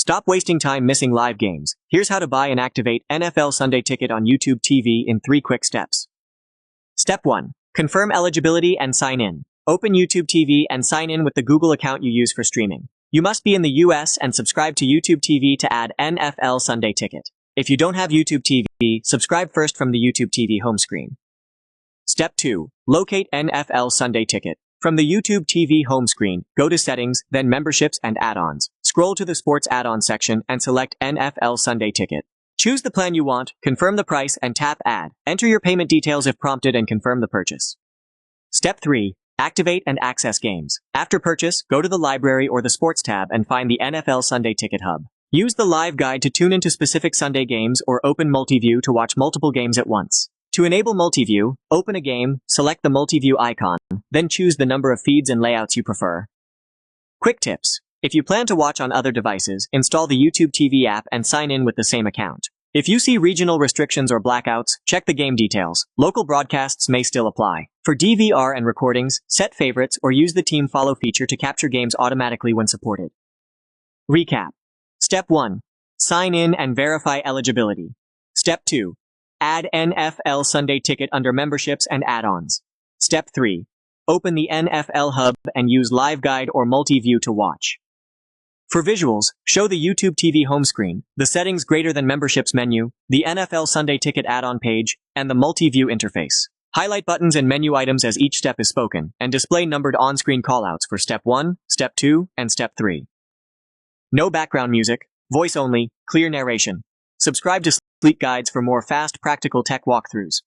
Stop wasting time missing live games. Here's how to buy and activate NFL Sunday Ticket on YouTube TV in 3 quick steps. Step 1. Confirm eligibility and sign in. Open YouTube TV and sign in with the Google account you use for streaming. You must be in the US and subscribe to YouTube TV to add NFL Sunday Ticket. If you don't have YouTube TV, subscribe first from the YouTube TV home screen. Step 2. Locate NFL Sunday Ticket. From the YouTube TV home screen, go to Settings, then Memberships and Add-ons. Scroll to the Sports Add-on section and select NFL Sunday Ticket. Choose the plan you want, confirm the price, and tap Add. Enter your payment details if prompted and confirm the purchase. Step 3. Activate and access games. After purchase, go to the Library or the Sports tab and find the NFL Sunday Ticket Hub. Use the live guide to tune into specific Sunday games or open Multiview to watch multiple games at once. To enable Multiview, open a game, select the Multiview icon, then choose the number of feeds and layouts you prefer. Quick tips. If you plan to watch on other devices, install the YouTube TV app and sign in with the same account. If you see regional restrictions or blackouts, check the game details. Local broadcasts may still apply. For DVR and recordings, set favorites or use the Team Follow feature to capture games automatically when supported. Recap. Step 1. Sign in and verify eligibility. Step 2. Add NFL Sunday Ticket under Memberships and Add-ons. Step 3. Open the NFL Hub and use Live Guide or Multiview to watch. For visuals, show the YouTube TV home screen, the Settings greater than Memberships menu, the NFL Sunday Ticket add-on page, and the Multiview interface. Highlight buttons and menu items as each step is spoken, and display numbered on-screen callouts for Step 1, Step 2, and Step 3. No background music, voice only, clear narration. Subscribe to Sleek Guides for more fast, practical tech walkthroughs.